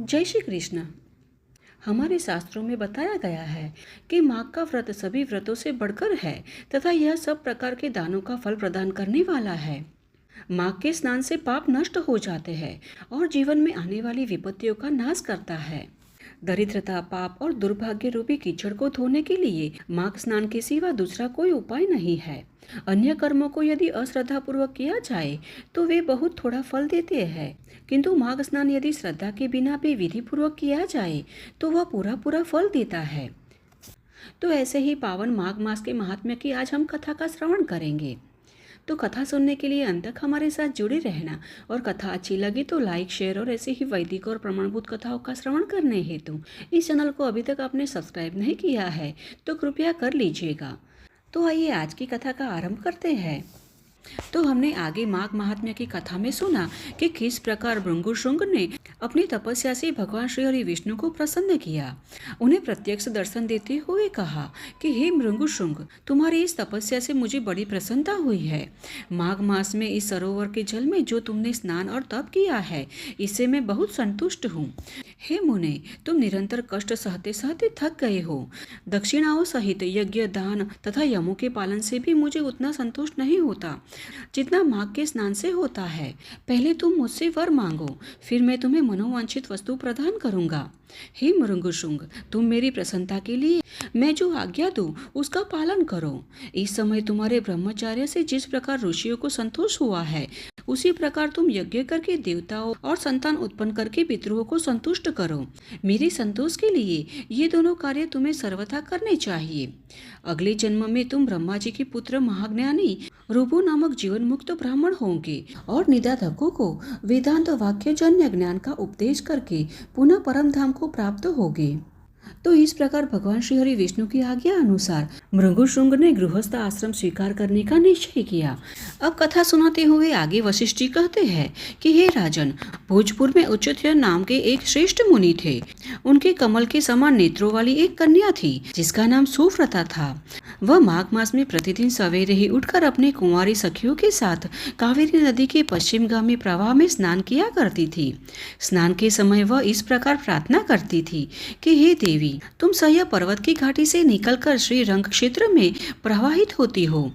जय श्री कृष्ण। हमारे शास्त्रों में बताया गया है कि माघ का व्रत सभी व्रतों से बढ़कर है तथा यह सब प्रकार के दानों का फल प्रदान करने वाला है। माघ के स्नान से पाप नष्ट हो जाते हैं और जीवन में आने वाली विपत्तियों का नाश करता है। दरिद्रता, पाप और दुर्भाग्य रूपी कीचड़ को धोने के लिए माघ स्नान के सिवा दूसरा कोई उपाय नहीं है। अन्य कर्मों को यदि अश्रद्धा पूर्वक किया जाए तो वे बहुत थोड़ा फल देते हैं, किंतु माघ स्नान यदि श्रद्धा के बिना भी विधि पूर्वक किया जाए तो वह पूरा पूरा फल देता है। तो ऐसे ही पावन माघ मास के महात्म्य की आज हम कथा का श्रवण करेंगे। तो कथा सुनने के लिए अंत तक हमारे साथ जुड़े रहना और कथा अच्छी लगी तो लाइक, शेयर और ऐसे ही वैदिक और प्रमाणभूत कथाओं का श्रवण करने हेतु इस चैनल को अभी तक आपने सब्सक्राइब नहीं किया है तो कृपया कर लीजिएगा। तो आइए आज की कथा का आरंभ करते हैं। तो हमने आगे माघ महात्म्य की कथा में सुना कि किस प्रकार भृंगुशृंग ने अपनी तपस्या से भगवान श्री हरि विष्णु को प्रसन्न किया। उन्हें प्रत्यक्ष दर्शन देते हुए कहा कि हे भृंगुशृंग, तुम्हारी इस तपस्या से मुझे बड़ी प्रसन्नता हुई है। माघ मास में इस सरोवर के जल में जो तुमने स्नान और तप किया है इससे मैं बहुत संतुष्ट हूँ। हे मुने, तुम निरंतर कष्ट सहते सहते थक गए हो। दक्षिणाओं सहित यज्ञ, दान तथा यमों के पालन से भी मुझे उतना संतुष्ट नहीं होता जितना माघ के स्नान से होता है। पहले तुम मुझसे वर मांगो, फिर मैं तुम्हें मनोवांछित वस्तु प्रदान करूंगा। हे भृंगुशृंग, तुम मेरी प्रसन्नता के लिए मैं जो आज्ञा दूं उसका पालन करो। इस समय तुम्हारे ब्रह्मचार्य से जिस प्रकार ऋषियों को संतोष हुआ है उसी प्रकार तुम यज्ञ करके देवताओं और संतान उत्पन्न करके पितरों को संतुष्ट करो। मेरे संतोष के लिए ये दोनों कार्य तुम्हें सर्वथा करने चाहिए। अगले जन्म में तुम ब्रह्मा जी के पुत्र महाज्ञानी रुबु नामक जीवन मुक्त ब्राह्मण होंगे और निदाधकों को वेदांत वाक्य जन्य ज्ञान का उपदेश करके पुनः परम धाम को प्राप्त होगे। तो इस प्रकार भगवान श्री हरि विष्णु की आज्ञा अनुसार भृंगुशृंग ने गृहस्थ आश्रम स्वीकार करने का निश्चय किया। अब कथा सुनाते हुए आगे वशिष्ठ जी कहते हैं कि हे राजन, भोजपुर में उच्चतय नाम के एक श्रेष्ठ मुनि थे। उनके कमल के समान नेत्रों वाली एक कन्या थी जिसका नाम सुव्रता था। वह माघ मास में प्रतिदिन सवेरे ही उठकर अपने कुंवारी सखियों के साथ कावेरी नदी के पश्चिमगामी प्रवाह में स्नान किया करती थी। स्नान के समय वह इस प्रकार प्रार्थना करती थी कि हे देवी, तुम सह्य पर्वत की घाटी से निकलकर श्री रंग क्षेत्र में प्रवाहित होती हो।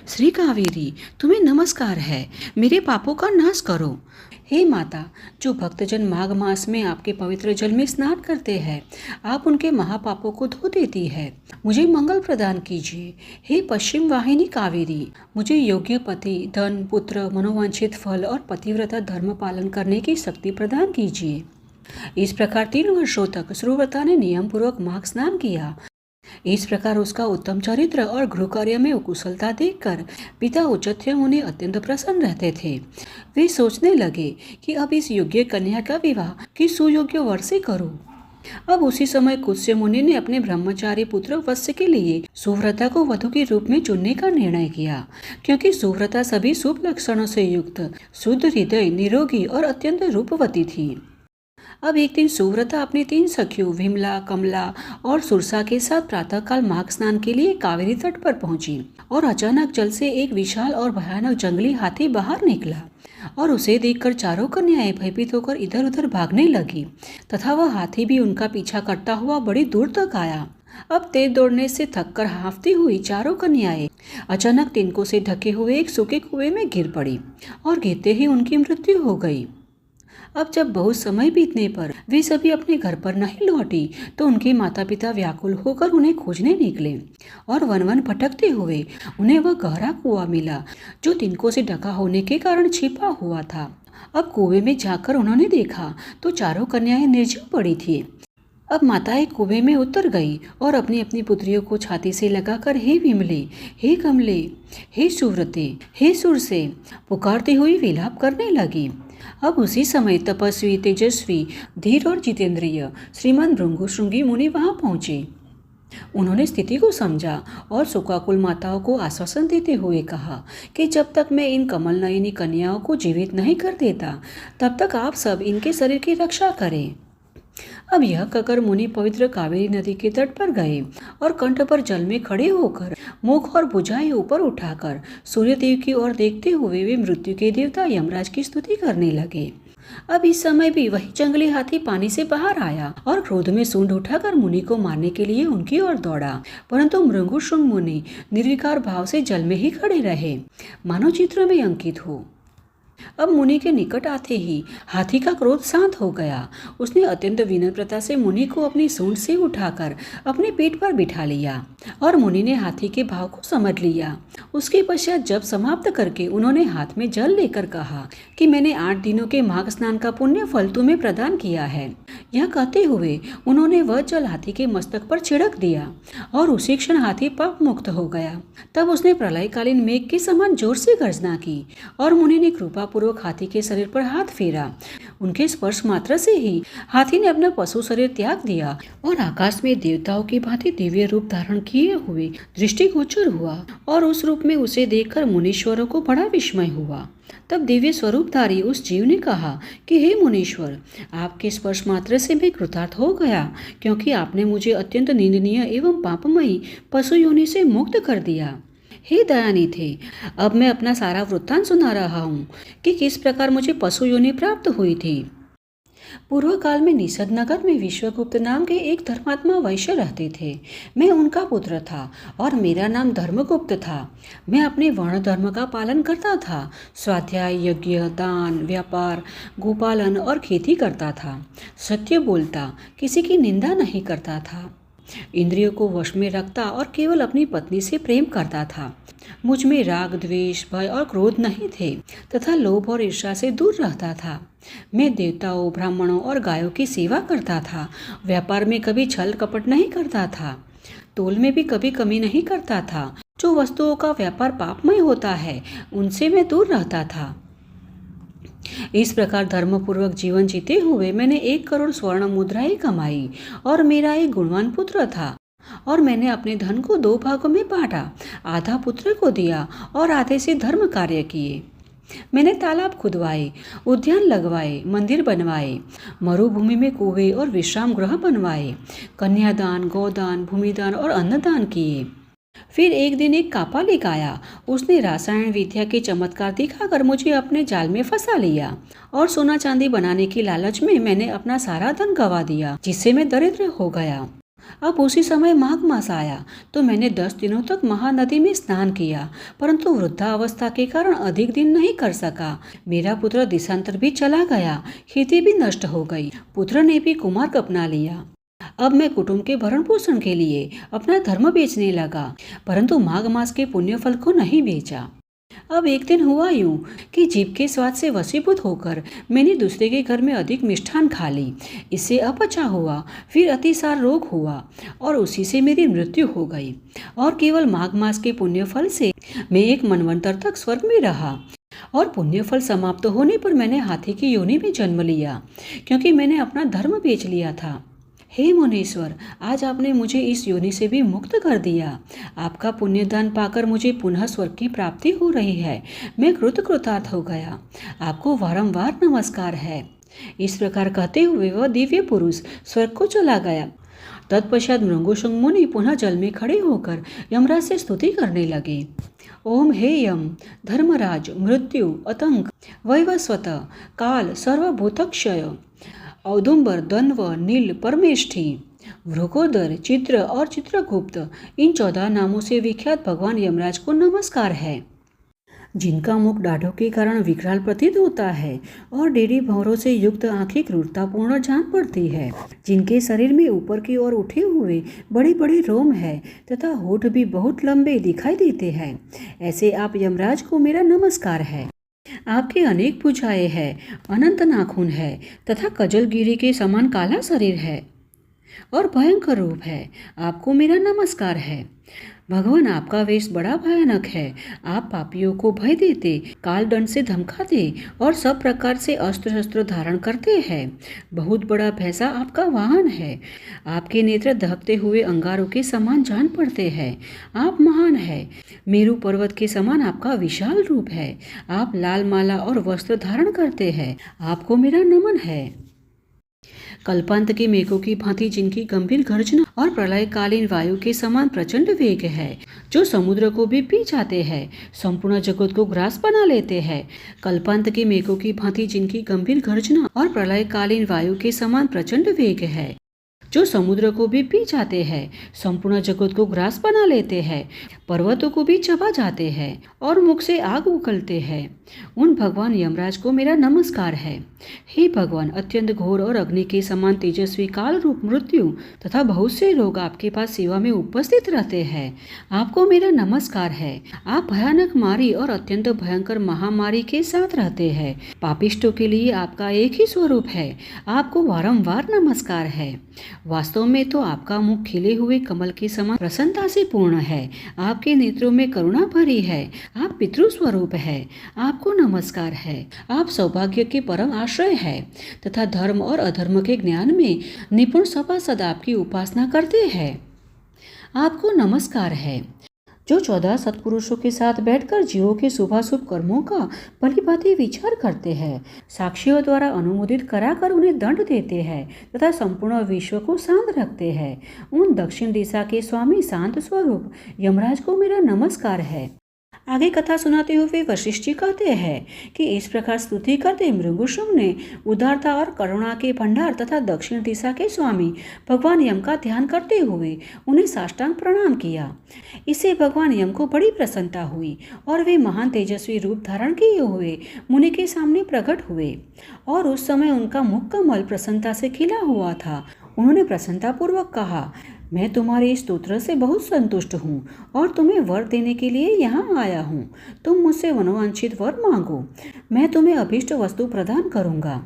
श्री कावेरी, तुम्हें नमस्कार है, मेरे पापों का नाश करो। हे माता, जो भक्तजन माघ मास में आपके पवित्र जल में स्नान करते हैं, आप उनके महापापों को धो देती है। मुझे मंगल प्रदान कीजिए। हे पश्चिम वाहिनी कावेरी, मुझे योग्य पति, धन, पुत्र, मनोवांछित फल और पतिव्रता धर्म पालन करने की शक्ति प्रदान कीजिए। इस प्रकार 3 वर्षों तक सुव्रता ने नियम पूर्वक माघ स्नान किया। इस प्रकार उसका उत्तम चरित्र और गृह कार्य में कुशलता देखकर पिता उच्चतय मुनि अत्यंत प्रसन्न रहते थे। वे सोचने लगे कि अब इस योग्य कन्या का विवाह किस सुयोग्य वर से करूं। अब उसी समय कुत्स्य मुनि ने अपने ब्रह्मचारी पुत्र वत्स के लिए सुव्रता को वधु के रूप में चुनने का निर्णय किया, क्योंकि सुव्रता सभी शुभ लक्षणों से युक्त, शुद्ध हृदय, निरोगी और अत्यंत रूपवती थी। अब एक दिन सुव्रता अपनी 3 सखियों विमला, कमला और सुरसा के साथ प्रातःकाल माघ स्नान के लिए कावेरी तट पर पहुंची और अचानक जल से एक विशाल और भयानक जंगली हाथी बाहर निकला और उसे देखकर चारों कन्याएं भयभीत होकर इधर उधर भागने लगी तथा वह हाथी भी उनका पीछा करता हुआ बड़ी दूर तक आया। अब तेज दौड़ने से थककर हांफती हुई चारों कन्याएं अचानक तिनकों से ढके हुए एक सूखे कुएं में गिर पड़ी और गिरते ही उनकी मृत्यु हो गई। अब जब बहुत समय बीतने पर वे सभी अपने घर पर नहीं लौटी तो उनके माता पिता व्याकुल होकर उन्हें खोजने निकले और वन वन भटकते हुए उन्हें वह गहरा कुआं मिला जो तिनकों से ढका होने के कारण छिपा हुआ था। अब कुएं में जाकर उन्होंने देखा तो चारों कन्याएं निर्जीव पड़ी थी। अब माताएं कुएं में उतर गई और अपनी अपनी पुत्रियों को छाती से लगाकर हे विमले, हे कमले, हे सुव्रते, हे सुरसे पुकारती हुई विलाप करने लगी। अब उसी समय तपस्वी, तेजस्वी, धीर और जितेंद्रिय श्रीमान भृंगुशृंगी मुनि वहां पहुंचे। उन्होंने स्थिति को समझा और शोकाकुल माताओं को आश्वासन देते हुए कहा कि जब तक मैं इन कमल नयनी कन्याओं को जीवित नहीं कर देता तब तक आप सब इनके शरीर की रक्षा करें। अब यह कहकर मुनि पवित्र कावेरी नदी के तट पर गए और कंठ पर जल में खड़े होकर मुख और भुजाएं ऊपर उठाकर सूर्यदेव की ओर देखते हुए वे मृत्यु के देवता यमराज की स्तुति करने लगे। अब इस समय भी वही जंगली हाथी पानी से बाहर आया और क्रोध में सूंड उठाकर मुनि को मारने के लिए उनकी ओर दौड़ा, परंतु मृंगुशृंग मुनि निर्विकार भाव से जल में ही खड़े रहे, मानो चित्र में अंकित हो। अब मुनि के निकट आते ही हाथी का क्रोध शांत हो गया। उसने अत्यंत विनम्रता से मुनि को अपनी सूंड से उठाकर अपने पीठ पर बिठा लिया और मुनि ने हाथी के भाव को समझ लिया। उसके पश्चात जब समाप्त करके उन्होंने हाथ में जल लेकर कहा कि मैंने 8 दिनों के माघ स्नान का पुण्य फल तुम्हें प्रदान किया है। यह कहते हुए उन्होंने वह जल हाथी के मस्तक पर छिड़क दिया और उसी क्षण हाथी पाप मुक्त हो गया। तब उसने प्रलयकालीन मेघ के समान जोर से गर्जना की और मुनि ने कृपा पूर्वक हाथी के शरीर पर हाथ फेरा। उनके स्पर्श मात्र से ही हाथी ने अपना पशु शरीर त्याग दिया और आकाश में देवताओं की भांति दिव्य रूप धारण किए हुए दृष्टिगोचर हुआ और उस रूप में उसे देखकर मुनीश्वरों को बड़ा विस्मय हुआ। तब दिव्य स्वरूपधारी उस जीव ने कहा कि हे मुनीश्वर, आपके स्पर्श मात्र से मैं कृतार्थ हो गया, क्योंकि आपने मुझे अत्यंत निंदनीय एवं पापमयी पशु योनि से मुक्त कर दिया। हे दयानिधे, अब मैं अपना सारा वृत्तांत सुना रहा हूँ कि किस प्रकार मुझे पशु योनि प्राप्त हुई थी। पूर्व काल में निषद नगर में विश्वगुप्त नाम के एक धर्मात्मा वैश्य रहते थे। मैं उनका पुत्र था और मेरा नाम धर्मगुप्त था। मैं अपने वर्ण धर्म का पालन करता था। स्वाध्याय, यज्ञ, दान, व्यापार, गोपालन और खेती करता था। सत्य बोलता, किसी की निंदा नहीं करता था। इंद्रियों को वश में रखता और केवल अपनी पत्नी से प्रेम करता था। मुझ में राग, द्वेष, भय और क्रोध नहीं थे तथा लोभ और ईर्ष्या से दूर रहता था। मैं देवताओं, ब्राह्मणों और गायों की सेवा करता था। व्यापार में कभी छल कपट नहीं करता था। तोल में भी कभी कमी नहीं करता था। जो वस्तुओं का व्यापार पापमय होता है, उनसे मैं दूर रहता था। इस प्रकार धर्मपूर्वक जीवन जीते हुए मैंने 1 करोड़ स्वर्ण मुद्राएं कमाई और मेरा एक गुणवान पुत्र था और मैंने अपने धन को 2 भागों में बांटा। आधा पुत्र को दिया और आधे से धर्म कार्य किए। मैंने तालाब खुदवाए, उद्यान लगवाए, मंदिर बनवाए, मरुभूमि में कुएं और विश्राम गृह बनवाए, कन्यादान, गौदान, भूमिदान और अन्नदान किए। फिर एक दिन एक कापालिक आया। उसने रसायन विद्या के चमत्कार दिखाकर मुझे अपने जाल में फंसा लिया और सोना चांदी बनाने की लालच में मैंने अपना सारा धन गंवा दिया, जिससे मैं दरिद्र हो गया। अब उसी समय माघ मास आया तो मैंने 10 दिनों तक महानदी में स्नान किया, परंतु वृद्धावस्था के कारण अधिक दिन नहीं कर सका। मेरा पुत्र देशांतर भी चला गया, खेती भी नष्ट हो गई, पुत्र ने भी कुमार्ग अपना लिया। अब मैं कुटुंब के भरण पोषण के लिए अपना धर्म बेचने लगा, परंतु माघ मास के पुण्य फल को नहीं बेचा। अब एक दिन हुआ यूं कि जीभ के स्वाद से वशीभूत होकर मैंने दूसरे के घर में अधिक मिष्ठान खा ली। इससे अपचा हुआ, फिर अतिसार रोग हुआ और उसी से मेरी मृत्यु हो गई। और केवल माघ मास के पुण्य फल से मैं 1 मनवंतर तक स्वर्ग में रहा और पुण्य फल समाप्त होने पर मैंने हाथी की योनि में जन्म लिया, क्योंकि मैंने अपना धर्म बेच लिया था। हे मुनीश्वर, आज आपने मुझे इस योनि से भी मुक्त कर दिया। आपका पुण्यदान पाकर मुझे पुनः स्वर्ग की प्राप्ति हो रही है। मैं कृतार्थ हो गया। आपको वारंवार नमस्कार है। इस प्रकार कहते हुए वह दिव्य पुरुष स्वर्ग को चला गया। तत्पश्चात मृंगुशृंग मुनि पुनः जल में खड़े होकर यमराज से स्तुति करने लगे। ओम हे यम, धर्मराज, मृत्यु, आतंक, वैवस्वत, काल, सर्वभूतक्षय, औदुंबर, दन्व, नील, परमेष्ठी, भृगोदर, चित्र और चित्रगुप्त, इन 14 नामों से विख्यात भगवान यमराज को नमस्कार है, जिनका मुख दाढ़ों के कारण विकराल प्रतीत होता है और डेढ़ी भौरों से युक्त आंखें क्रूरतापूर्ण जान पड़ती है, जिनके शरीर में ऊपर की ओर उठे हुए बड़े बड़े रोम है तथा होठ भी बहुत लंबे दिखाई देते हैं, ऐसे आप यमराज को मेरा नमस्कार है। आपके अनेक भुजाएं हैं, अनंत नाखून है तथा कजलगिरी के समान काला शरीर है और भयंकर रूप है। आपको मेरा नमस्कार है। भगवान, आपका वेश बड़ा भयानक है। आप पापियों को भय देते, काल दंड से धमकाते और सब प्रकार से अस्त्र शस्त्र धारण करते हैं। बहुत बड़ा भैंसा आपका वाहन है। आपके नेत्र दहकते हुए अंगारों के समान जान पड़ते हैं। आप महान है। मेरु पर्वत के समान आपका विशाल रूप है। आप लाल माला और वस्त्र धारण करते हैं। आपको मेरा नमन है। कल्पांत के मेघों की भांति जिनकी गंभीर गर्जना और प्रलयकालीन वायु के समान प्रचंड वेग है, जो समुद्र को भी पी जाते हैं, संपूर्ण जगत को ग्रास बना लेते हैं। कल्पांत के मेघों की भांति जिनकी गंभीर गर्जना और प्रलयकालीन वायु के समान प्रचंड वेग है, जो समुद्र को भी पी जाते हैं, संपूर्ण जगत को ग्रास बना लेते हैं, पर्वतों को भी चबा जाते हैं और मुख से आग उगलते हैं, उन भगवान यमराज को मेरा नमस्कार है। हे भगवान, अत्यंत घोर और अग्नि के समान तेजस्वी काल रूप मृत्यु तथा बहुत से लोग आपके पास सेवा में उपस्थित रहते हैं। आपको मेरा नमस्कार है। आप भयानक मारी और अत्यंत भयंकर महामारी के साथ रहते हैं। पापिष्टों के लिए आपका एक ही स्वरूप है। आपको बारंबार नमस्कार है। वास्तव में तो आपका मुख खिले हुए कमल के समान प्रसन्नता से पूर्ण है। आपके नेत्रों में करुणा भरी है। आप पितृ स्वरूप है। आपको नमस्कार है। आप सौभाग्य के परम आश्रय है तथा धर्म और अधर्म के ज्ञान में निपुण सभासद आपकी उपासना करते हैं। आपको नमस्कार है। जो 14 सत्पुरुषों के साथ बैठकर जीवों के शुभाशुभ कर्मों का भलीभांति विचार करते हैं, साक्षियों द्वारा अनुमोदित कराकर उन्हें दंड देते हैं तथा संपूर्ण विश्व को शांत रखते हैं, उन दक्षिण दिशा के स्वामी शांत स्वरूप यमराज को मेरा नमस्कार है। आगे कथा सुनाते हुए वशिष्ठ जी कहते हैं कि इस प्रकार स्तुति करते मृगुशुम ने उदारता और करुणा के भंडार तथा दक्षिण दिशा के स्वामी भगवान यम का ध्यान करते हुए उन्हें साष्टांग प्रणाम किया। इससे भगवान यम को बड़ी प्रसन्नता हुई और वे महान तेजस्वी रूप धारण किए हुए मुनि के सामने प्रकट हुए और उस समय उनका मुख कमल प्रसन्नता से खिला हुआ था। उन्होंने प्रसन्नतापूर्वक कहा, मैं तुम्हारे इस स्तोत्र से बहुत संतुष्ट हूँ और तुम्हें वर देने के लिए यहाँ आया हूँ। तुम मुझसे मनोवांछित वर मांगो, मैं तुम्हें अभीष्ट वस्तु प्रदान करूँगा।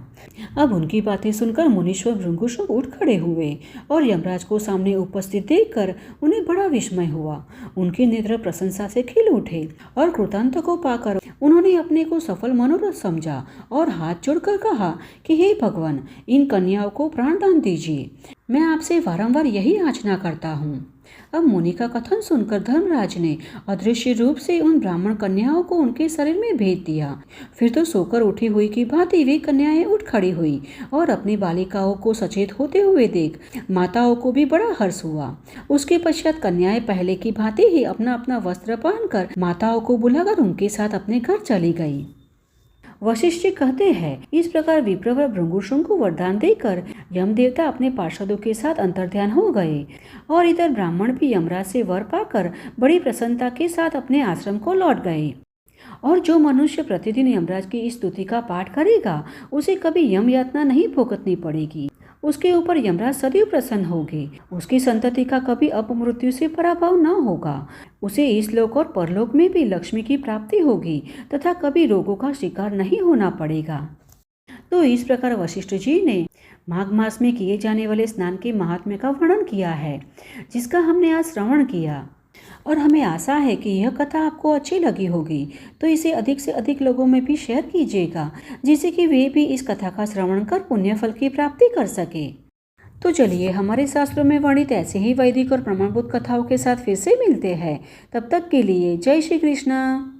अब उनकी बातें सुनकर मुनीश्वर भृंगुशुम उठ खड़े हुए और यमराज को सामने उपस्थित देखकर उन्हें बड़ा विस्मय हुआ। उनके नेत्र प्रशंसा से खिल उठे और कृतांत को पाकर उन्होंने अपने को सफल मनोरथ समझा और हाथ जोड़कर कहा कि हे भगवान, इन कन्याओं को प्राणदान दीजिए। मैं आपसे वारंवार यही याचना करता हूँ। अब मुनि का कथन सुनकर धर्मराज ने अदृश्य रूप से उन ब्राह्मण कन्याओं को उनके शरीर में भेज दिया। फिर तो सोकर उठी हुई की भांति वे कन्याएं उठ खड़ी हुई और अपनी बालिकाओं को सचेत होते हुए देख माताओं को भी बड़ा हर्ष हुआ। उसके पश्चात कन्याएं पहले की भांति ही अपना अपना वस्त्र पहनकर माताओं को बुलाकर उनके साथ अपने घर चली गई। वशिष्ठ जी कहते हैं, इस प्रकार विप्रवर भृंगुशुम को वरदान देकर यम देवता अपने पार्षदों के साथ अंतर्ध्यान हो गए और इधर ब्राह्मण भी यमराज से वर पाकर बड़ी प्रसन्नता के साथ अपने आश्रम को लौट गए। और जो मनुष्य प्रतिदिन यमराज की इस स्तुति का पाठ करेगा उसे कभी यम यातना नहीं भुगतनी पड़ेगी। उसके ऊपर यमराज सदैव प्रसन्न होंगे। उसकी संतति का कभी अपमृत्यु से पराभव न होगा। उसे इस लोक और परलोक में भी लक्ष्मी की प्राप्ति होगी तथा कभी रोगों का शिकार नहीं होना पड़ेगा। तो इस प्रकार वशिष्ठ जी ने माघ मास में किए जाने वाले स्नान के महात्म्य का वर्णन किया है, जिसका हमने आज श्रवण किया। और हमें आशा है कि यह कथा आपको अच्छी लगी होगी, तो इसे अधिक से अधिक लोगों में भी शेयर कीजिएगा, जिससे कि वे भी इस कथा का श्रवण कर पुण्य फल की प्राप्ति कर सके। तो चलिए, हमारे शास्त्रों में वर्णित ऐसे ही वैदिक और प्रमाणभूत कथाओं के साथ फिर से मिलते हैं। तब तक के लिए जय श्री कृष्ण।